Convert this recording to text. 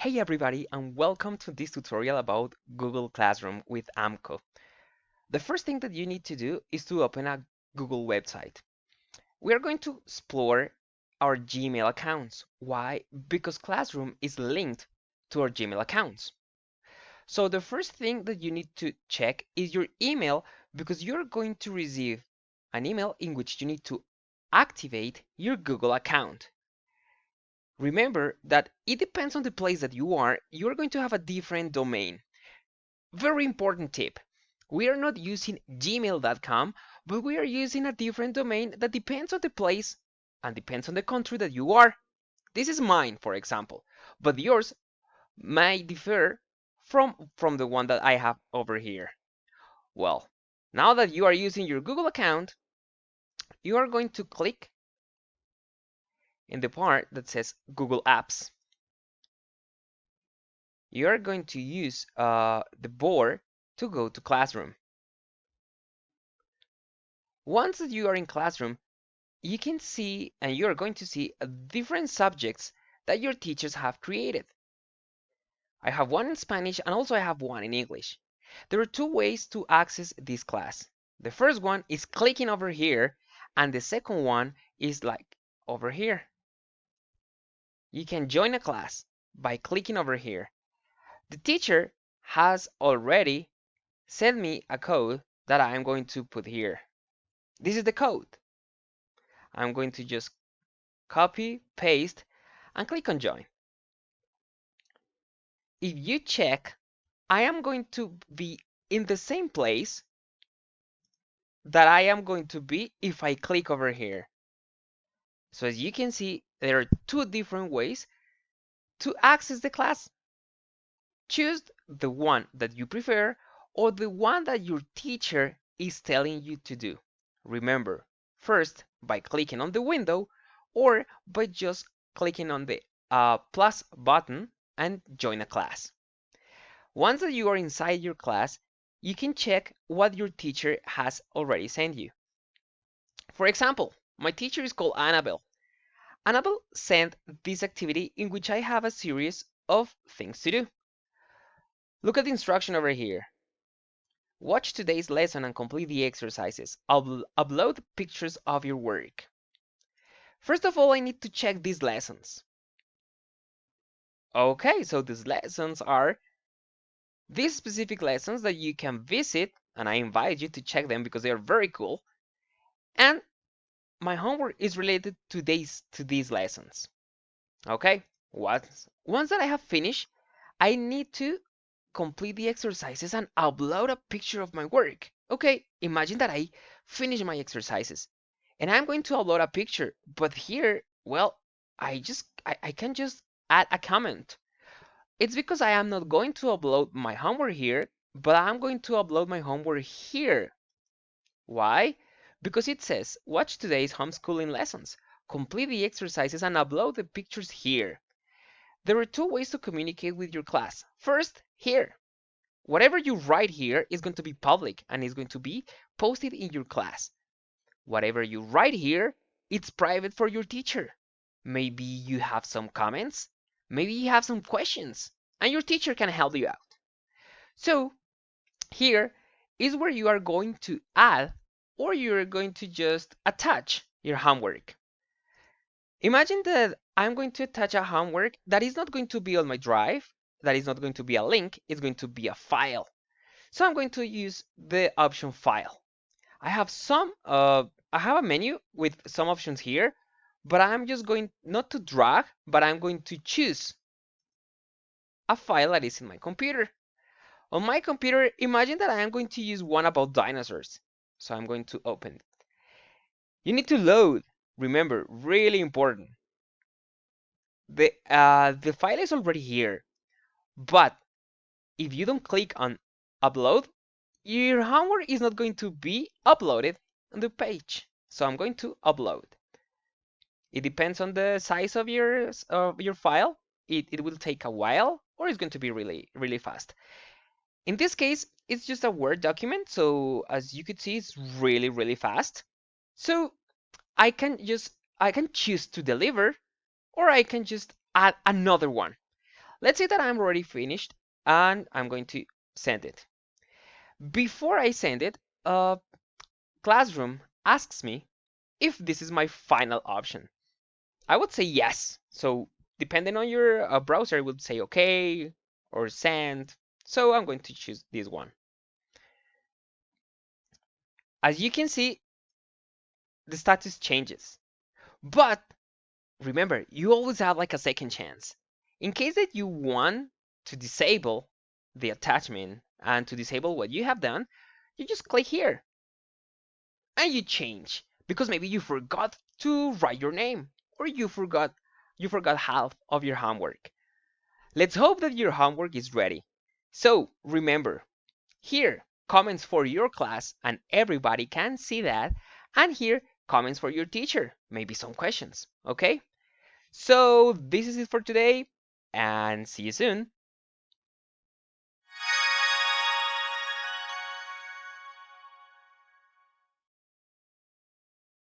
Hey everybody, and welcome to this tutorial about Google Classroom with Amco. The first thing that you need to do is to open a Google website. We are going to explore our Gmail accounts. Why? Because Classroom is linked to our Gmail accounts. So the first thing that you need to check is your email because you're going to receive an email in which you need to activate your Google account. Remember that it depends on the place that you're going to have a different domain. Very important tip. We are not using gmail.com, but we are using a different domain that depends on the place and depends on the country that you are. This is mine, for example, but yours may differ from the one that I have over here. Well, now that you are using your Google account, you are going to click in the part that says Google Apps. You are going to use the board to go to Classroom. Once that you are in Classroom, you can see and you're going to see different subjects that your teachers have created. I have one in Spanish and also I have one in English. There are two ways to access this class. The first one is clicking over here and the second one is like over here. You can join a class by clicking over here. The teacher has already sent me a code that I'm going to put here. This is the code. I'm going to just copy, paste, and click on join. If you check, I am going to be in the same place that I am going to be if I click over here. So as you can see, there are two different ways to access the class. Choose the one that you prefer or the one that your teacher is telling you to do. Remember, first by clicking on the window or by just clicking on the plus button and join a class. Once that you are inside your class, you can check what your teacher has already sent you. For example, my teacher is called Annabelle. Annabelle sent this activity in which I have a series of things to do. Look at the instruction over here. Watch today's lesson and complete the exercises. Upload pictures of your work. First of all, I need to check these lessons. Okay, so these lessons are these specific lessons that you can visit, and I invite you to check them because they are very cool. And my homework is related to these lessons. Okay, once that I have finished, I need to complete the exercises and upload a picture of my work. Okay, imagine that I finish my exercises and I'm going to upload a picture, but here, well, I can just add a comment. It's because I am not going to upload my homework here, but I'm going to upload my homework here. Why? Because it says, watch today's homeschooling lessons, complete the exercises and upload the pictures here. There are two ways to communicate with your class. First, here. Whatever you write here is going to be public and is going to be posted in your class. Whatever you write here, it's private for your teacher. Maybe you have some comments, maybe you have some questions, and your teacher can help you out. So here is where you are going to add or you're going to just attach your homework. Imagine that I'm going to attach a homework that is not going to be on my drive, that is not going to be a link, it's going to be a file. So I'm going to use the option file. I have I have a menu with some options here, but I'm just going not to drag, but I'm going to choose a file that is in my computer. On my computer, imagine that I am going to use one about dinosaurs. So I'm going to open it. You need to load. Remember, really important. The file is already here, but if you don't click on upload, your homework is not going to be uploaded on the page. So I'm going to upload. It depends on the size of your file. It will take a while or it's going to be really fast. In this case, it's just a Word document. So as you could see, it's really fast. So I can choose to deliver or I can just add another one. Let's say that I'm already finished and I'm going to send it. Before I send it, Classroom asks me if this is my final option. I would say yes. So depending on your browser, it would say okay or send. So I'm going to choose this one. As you can see, the status changes. But remember, you always have like a second chance. In case that you want to disable the attachment and to disable what you have done, you just click here and you change because maybe you forgot to write your name or you forgot half of your homework. Let's hope that your homework is ready. So remember, here comments for your class and everybody can see that, and here comments for your teacher, maybe some questions, okay? So this is it for today and see you soon.